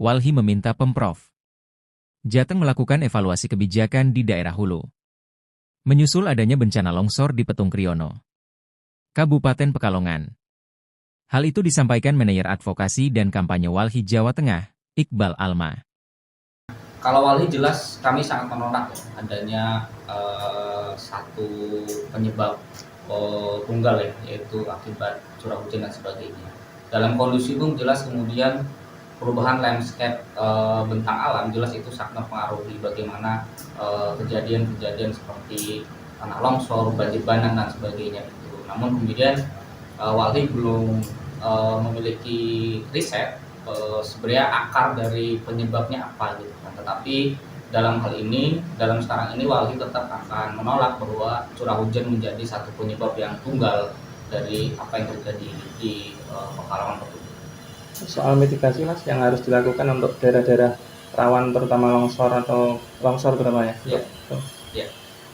Walhi meminta Pemprov Jateng melakukan evaluasi kebijakan di daerah hulu. Menyusul adanya bencana longsor di Petung Kriono, Kabupaten Pekalongan. Hal itu disampaikan Manajer Advokasi dan Kampanye Walhi Jawa Tengah, Iqbal Alma. Kalau Walhi jelas kami sangat menolak adanya satu penyebab tunggal ya, yaitu akibat curah hujan dan sebagainya. Dalam kondisi itu jelas kemudian perubahan landscape bentang alam jelas itu sangat mempengaruhi bagaimana kejadian-kejadian seperti tanah longsor, banjir bandang dan sebagainya itu. Namun kemudian Walhi belum memiliki riset sebenarnya akar dari penyebabnya apa gitu kan. Tetapi dalam hal ini, dalam sekarang ini Walhi tetap akan menolak bahwa curah hujan menjadi satu penyebab yang tunggal dari apa yang terjadi di Pekalongan tersebut. Soal mitigasi mas yang harus dilakukan untuk daerah-daerah rawan terutama longsor atau longsor terutamanya.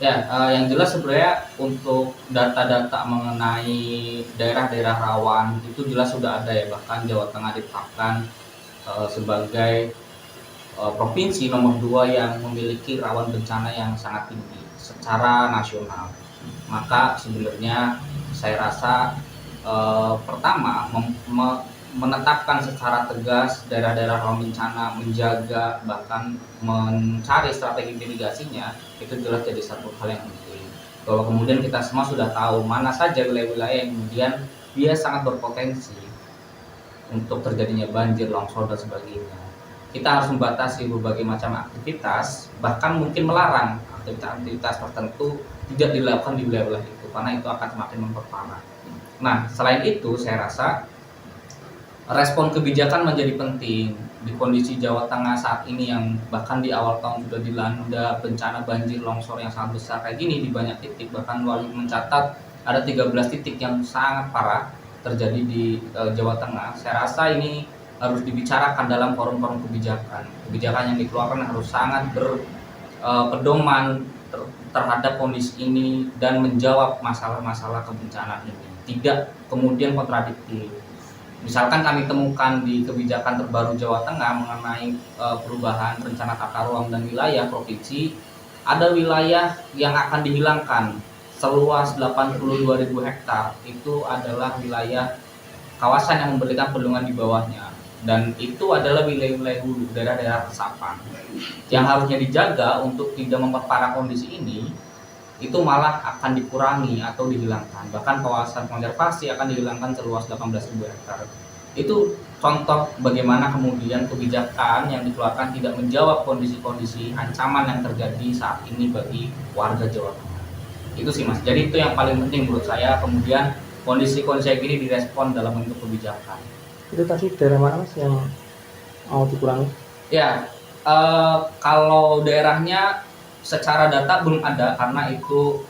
Yang jelas sebenarnya untuk data-data mengenai daerah-daerah rawan itu jelas sudah ada ya, bahkan Jawa Tengah ditetapkan sebagai provinsi nomor 2 yang memiliki rawan bencana yang sangat tinggi secara nasional. Maka sebenarnya saya rasa pertama menetapkan secara tegas daerah-daerah rawan bencana, menjaga bahkan mencari strategi mitigasinya itu jelas jadi satu hal yang penting. Bahwa kemudian kita semua sudah tahu mana saja wilayah-wilayah yang kemudian dia sangat berpotensi untuk terjadinya banjir, longsor dan sebagainya. Kita harus membatasi berbagai macam aktivitas, bahkan mungkin melarang aktivitas tertentu tidak dilakukan di wilayah-wilayah itu karena itu akan semakin memperparah. Nah, selain itu saya rasa respon kebijakan menjadi penting di kondisi Jawa Tengah saat ini yang bahkan di awal tahun sudah dilanda bencana banjir longsor yang sangat besar kayak gini di banyak titik, bahkan Walhi mencatat ada 13 titik yang sangat parah terjadi di Jawa Tengah. Saya rasa ini harus dibicarakan dalam forum-forum kebijakan. Kebijakan yang dikeluarkan harus sangat berpedoman terhadap kondisi ini dan menjawab masalah-masalah kebencanaan ini, tidak kemudian kontradiktif. Misalkan kami temukan di kebijakan terbaru Jawa Tengah mengenai perubahan rencana tata ruang dan wilayah provinsi, ada wilayah yang akan dihilangkan seluas 82.000 hektar. Itu adalah wilayah kawasan yang memberikan perlindungan di bawahnya, dan itu adalah wilayah-wilayah hulu, daerah-daerah resapan yang harusnya dijaga untuk tidak memperparah kondisi ini. Itu malah akan dikurangi atau dihilangkan. Bahkan kawasan konservasi akan dihilangkan seluas 18.000 hektar. Itu contoh bagaimana kemudian kebijakan yang dikeluarkan tidak menjawab kondisi-kondisi ancaman yang terjadi saat ini bagi warga Jawa Tengah. Itu sih mas, jadi itu yang paling penting menurut saya, kemudian kondisi-kondisi ini direspon dalam bentuk kebijakan. Itu tadi daerah mana mas yang mau dikurangi? Ya, kalau daerahnya secara data belum ada karena itu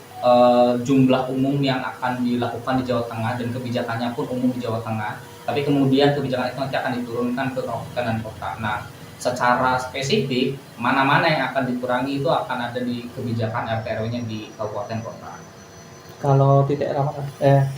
jumlah umum yang akan dilakukan di Jawa Tengah dan kebijakannya pun umum di Jawa Tengah. Tapi kemudian kebijakan itu nanti akan diturunkan ke kabupaten dan kota. Nah, secara spesifik mana-mana yang akan dikurangi itu akan ada di kebijakan RT RW-nya di kabupaten kota. Kalau titik rawan daerah